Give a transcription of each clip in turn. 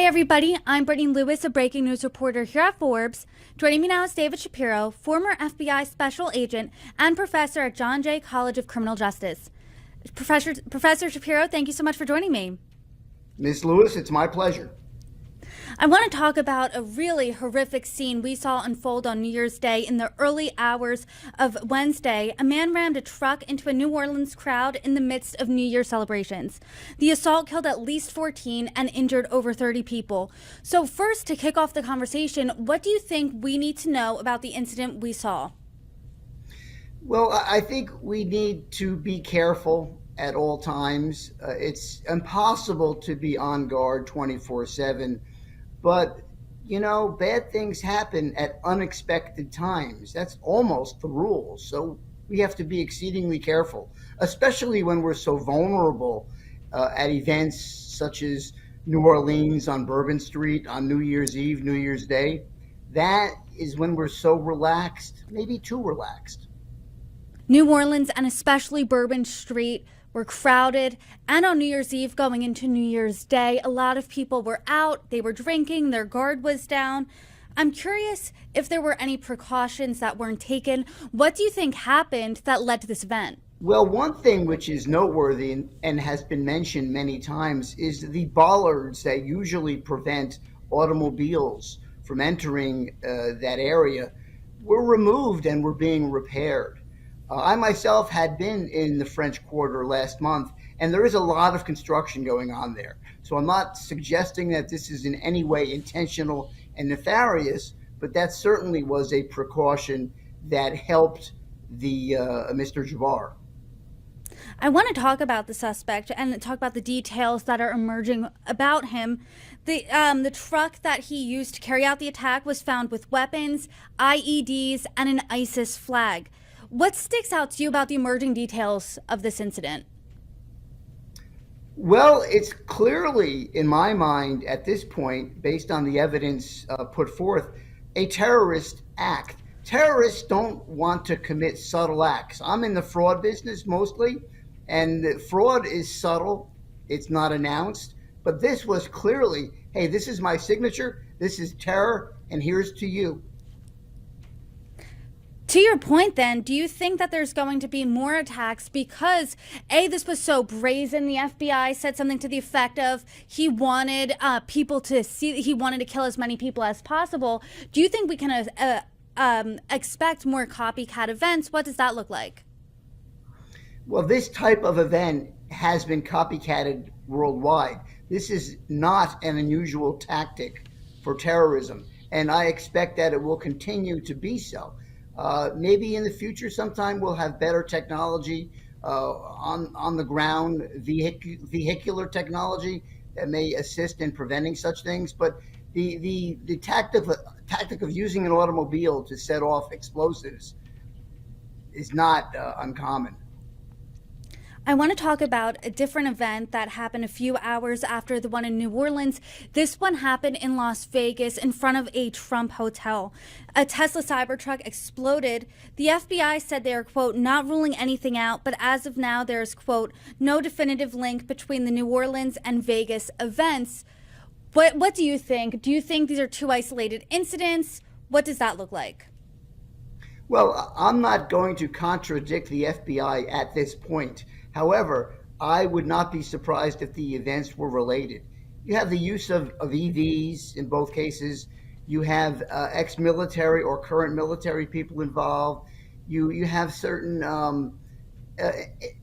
Hi, everybody. I'm Brittany Lewis, a breaking news reporter here at Forbes. Joining me now is David Shapiro, former FBI special agent and professor at John Jay College of Criminal Justice. Professor Shapiro, thank you so much for joining me. Ms. Lewis, it's my pleasure. I want to talk about a really horrific scene we saw unfold on New Year's Day. In the early hours of Wednesday, a man rammed a truck into a New Orleans crowd in the midst of New Year celebrations. The assault killed at least 14 and injured over 30 people. So first, to kick off the conversation, what do you think we need to know about the incident we saw? Well, I think we need to be careful at all times. It's impossible to be on guard 24/7. But, bad things happen at unexpected times. That's almost the rule. So we have to be exceedingly careful, especially when we're so vulnerable at events such as New Orleans on Bourbon Street on New Year's Eve, New Year's Day. That is when we're so relaxed, maybe too relaxed. New Orleans and especially Bourbon Street were crowded, and on New Year's Eve going into New Year's Day, a lot of people were out, they were drinking, their guard was down. I'm curious if there were any precautions that weren't taken. What do you think happened that led to this event? Well, one thing which is noteworthy and has been mentioned many times is the bollards that usually prevent automobiles from entering that area were removed and were being repaired. I myself had been in the French Quarter last month, and there is a lot of construction going on there. So I'm not suggesting that this is in any way intentional and nefarious, but that certainly was a precaution that helped the Mr. Jabbar. I want to talk about the suspect and talk about the details that are emerging about him. The truck that he used to carry out the attack was found with weapons, IEDs, and an ISIS flag. What sticks out to you about the emerging details of this incident? Well, it's clearly, in my mind, at this point, based on the evidence put forth, a terrorist act. Terrorists don't want to commit subtle acts. I'm in the fraud business mostly, and fraud is subtle. It's not announced. But this was clearly, hey, this is my signature, this is terror, and here's to you. To your point, then, do you think that there's going to be more attacks because, A, this was so brazen? The FBI said something to the effect of he wanted people to see, he wanted to kill as many people as possible. Do you think we can expect more copycat events? What does that look like? Well, this type of event has been copycatted worldwide. This is not an unusual tactic for terrorism, and I expect that it will continue to be so. Maybe in the future sometime we'll have better technology on the ground, vehicular technology that may assist in preventing such things. But the tactic of using an automobile to set off explosives is not uncommon. I want to talk about a different event that happened a few hours after the one in New Orleans. This one happened in Las Vegas in front of a Trump hotel. A Tesla Cybertruck exploded. The FBI said they are, quote, not ruling anything out, but as of now, there's, quote, no definitive link between the New Orleans and Vegas events. What do you think? Do you think these are two isolated incidents? What does that look like? Well, I'm not going to contradict the FBI at this point. However, I would not be surprised if the events were related. You have the use of EVs in both cases. You have ex-military or current military people involved. You have certain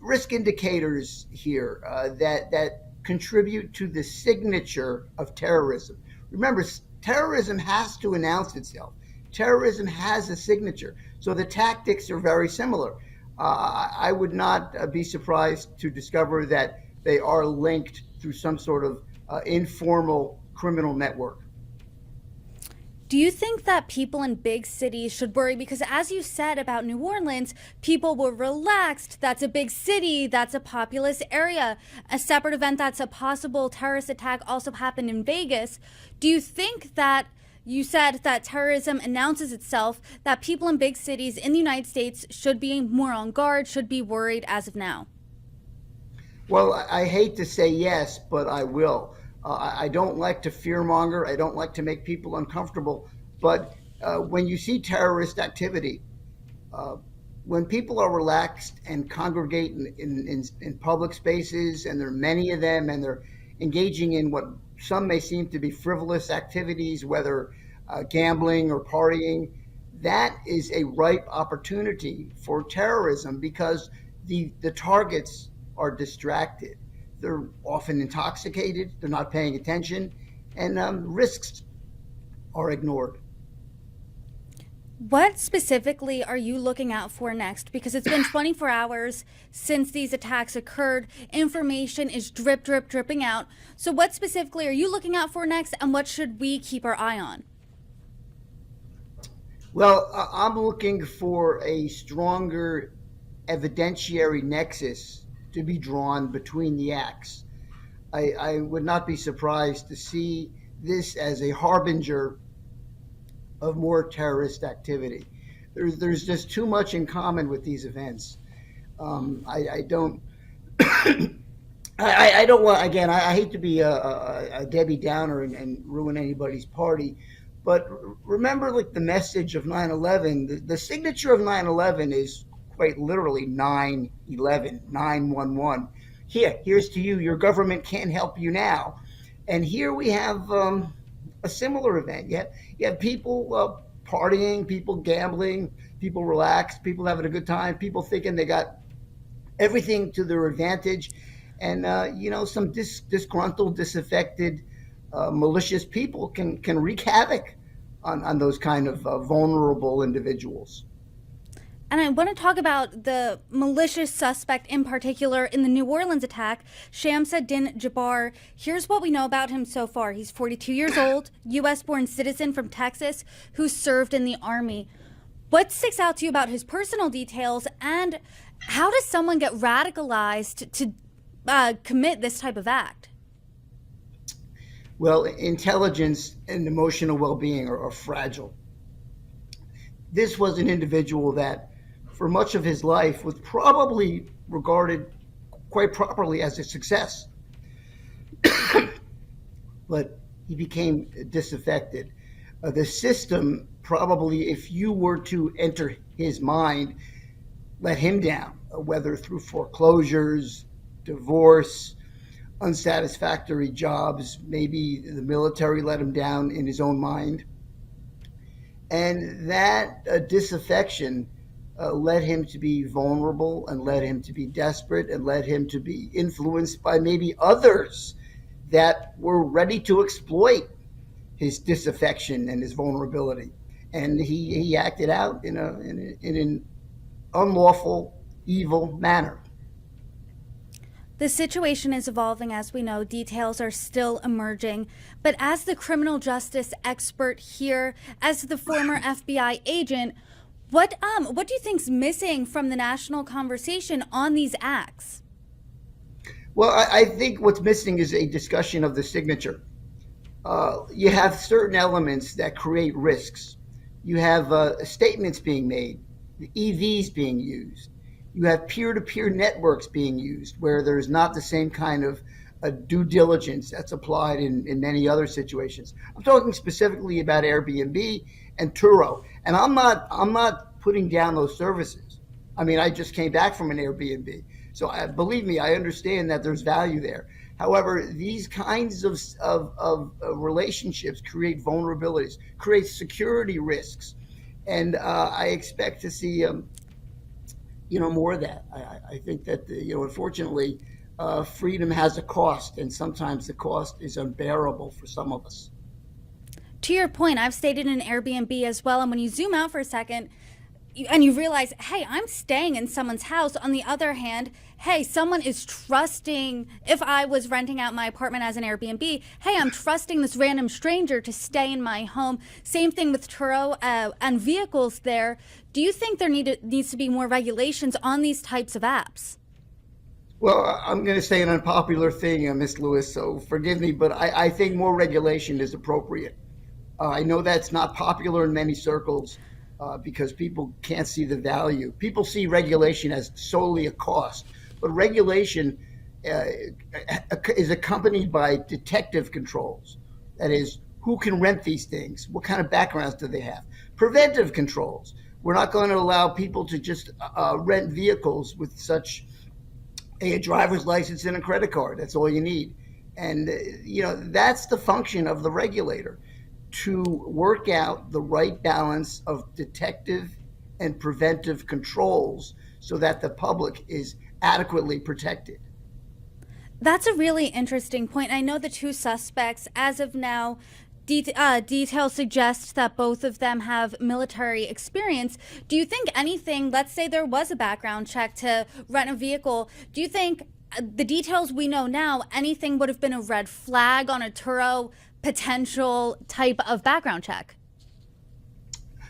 risk indicators here that contribute to the signature of terrorism. Remember, terrorism has to announce itself. Terrorism has a signature. So the tactics are very similar. I would not be surprised to discover that they are linked through some sort of informal criminal network. Do you think that people in big cities should worry? Because as you said about New Orleans, people were relaxed. That's a big city. That's a populous area. A separate event that's a possible terrorist attack also happened in Vegas. Do you think that you said that terrorism announces itself, that people in big cities in the United States should be more on guard, should be worried as of now? Well, I hate to say yes, but I will. I don't like to fearmonger. I don't like to make people uncomfortable. But when you see terrorist activity, uh, when people are relaxed and congregate in public spaces, and there are many of them, and they're engaging in what some may seem to be frivolous activities, whether gambling or partying, that is a ripe opportunity for terrorism because the targets are distracted. They're often intoxicated, they're not paying attention, and risks are ignored. What specifically are you looking out for next? Because it's been 24 hours since these attacks occurred. Information is dripping out. So, what specifically are you looking out for next, and what should we keep our eye on? Well, I'm looking for a stronger evidentiary nexus to be drawn between the acts. I would not be surprised to see this as a harbinger of more terrorist activity. There's just too much in common with these events. I don't. I don't want, again, I hate to be a Debbie Downer and ruin anybody's party, but remember, like, the message of 9/11, the signature of 9/11 is quite literally 9/11, 911. Here's to you. Your government can't help you now. And here we have a similar event. You have people partying, people gambling, people relaxed, people having a good time, people thinking they got everything to their advantage. And, some disgruntled, disaffected, malicious people can wreak havoc on those kind of vulnerable individuals. And I want to talk about the malicious suspect in particular in the New Orleans attack, Shamsuddin Jabbar. Here's what we know about him so far. He's 42 years old, U.S. born citizen from Texas who served in the Army. What sticks out to you about his personal details, and how does someone get radicalized to commit this type of act? Well, intelligence and emotional well being are fragile. This was an individual that, for much of his life, was probably regarded quite properly as a success. But he became disaffected. The system, probably, if you were to enter his mind, let him down, whether through foreclosures, divorce, unsatisfactory jobs, maybe the military let him down in his own mind. And that disaffection led him to be vulnerable, and led him to be desperate, and led him to be influenced by maybe others that were ready to exploit his disaffection and his vulnerability. And he acted out in an unlawful, evil manner. The situation is evolving, as we know. Details are still emerging. But as the criminal justice expert here, as the former FBI agent, what do you think's missing from the national conversation on these acts? Well, I think what's missing is a discussion of the signature. You have certain elements that create risks. You have statements being made, the EVs being used. You have peer-to-peer networks being used where there's not the same kind of due diligence that's applied in many other situations. I'm talking specifically about Airbnb and Turo, and I'm not putting down those services. I mean, I just came back from an Airbnb, so believe me, I understand that there's value there. However, these kinds of relationships create vulnerabilities, create security risks, and I expect to see more of that. I think that unfortunately, freedom has a cost, and sometimes the cost is unbearable for some of us. To your point, I've stayed in an Airbnb as well, and when you zoom out for a second, and you realize, hey, I'm staying in someone's house. On the other hand, hey, someone is trusting, if I was renting out my apartment as an Airbnb, hey, I'm trusting this random stranger to stay in my home. Same thing with Turo and vehicles there. Do you think there needs to be more regulations on these types of apps? Well, I'm going to say an unpopular thing, Miss Lewis, so forgive me, but I think more regulation is appropriate. I know that's not popular in many circles because people can't see the value. People see regulation as solely a cost, but regulation uh, is accompanied by detective controls. That is, who can rent these things? What kind of backgrounds do they have? Preventive controls. We're not going to allow people to just rent vehicles with such a driver's license and a credit card. That's all you need. And, that's the function of the regulator, to work out the right balance of detective and preventive controls so that the public is adequately protected. That's a really interesting point. I know the two suspects, as of now, details suggest that both of them have military experience. Do you think anything, let's say there was a background check to rent a vehicle, do you think the details we know now, anything would have been a red flag on a Turo potential type of background check?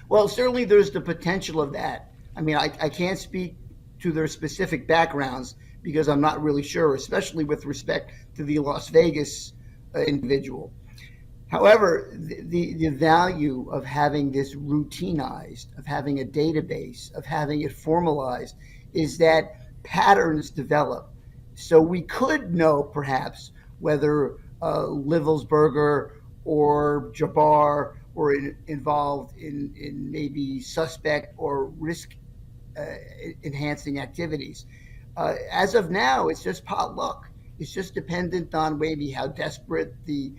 Well, certainly there's the potential of that. I mean, I can't speak to their specific backgrounds because I'm not really sure, especially with respect to the Las Vegas individual. However, the value of having this routinized, of having a database, of having it formalized, is that patterns develop. So we could know perhaps whether Livelsberger or Jabbar were involved in maybe suspect or risk uh, enhancing activities. As of now, it's just pot luck. It's just dependent on maybe how desperate the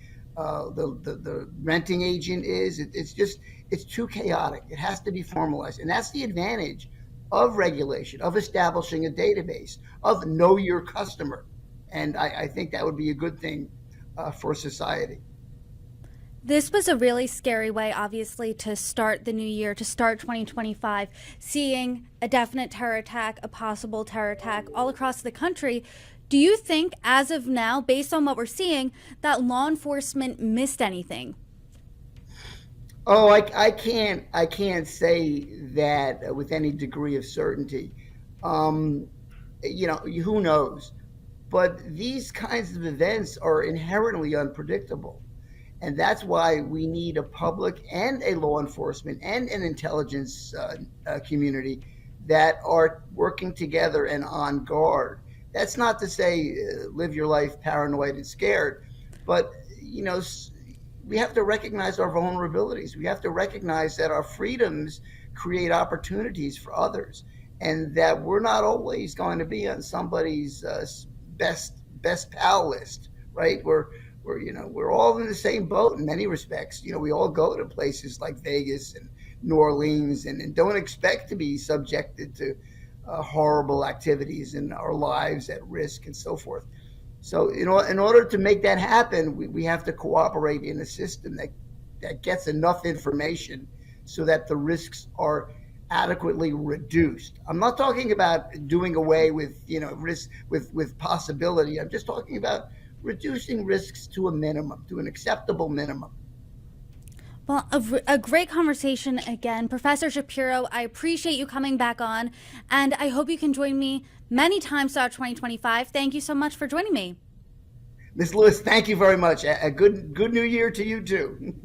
renting agent is. It's too chaotic. It has to be formalized, and that's the advantage of regulation, of establishing a database, of know your customer, and I think that would be a good thing for society. This was a really scary way, obviously, to start the new year, to start 2025, seeing a definite terror attack, a possible terror attack all across the country. Do you think, as of now, based on what we're seeing, that law enforcement missed anything? Oh, I can't say that with any degree of certainty. Um, who knows? But these kinds of events are inherently unpredictable. And that's why we need a public and a law enforcement and an intelligence community that are working together and on guard. That's not to say live your life paranoid and scared, but you know, we have to recognize our vulnerabilities. We have to recognize that our freedoms create opportunities for others, and that we're not always going to be on somebody's best pal list, right? We're all in the same boat in many respects. We all go to places like Vegas and New Orleans, and don't expect to be subjected to horrible activities and our lives at risk and so forth. So, in order to make that happen, we have to cooperate in a system that gets enough information so that the risks are adequately reduced. I'm not talking about doing away with risk with possibility. I'm just talking about reducing risks to a minimum, to an acceptable minimum. Well, a great conversation again. Professor Shapiro, I appreciate you coming back on, and I hope you can join me many times throughout 2025. Thank you so much for joining me. Ms. Lewis, thank you very much. A good new year to you too.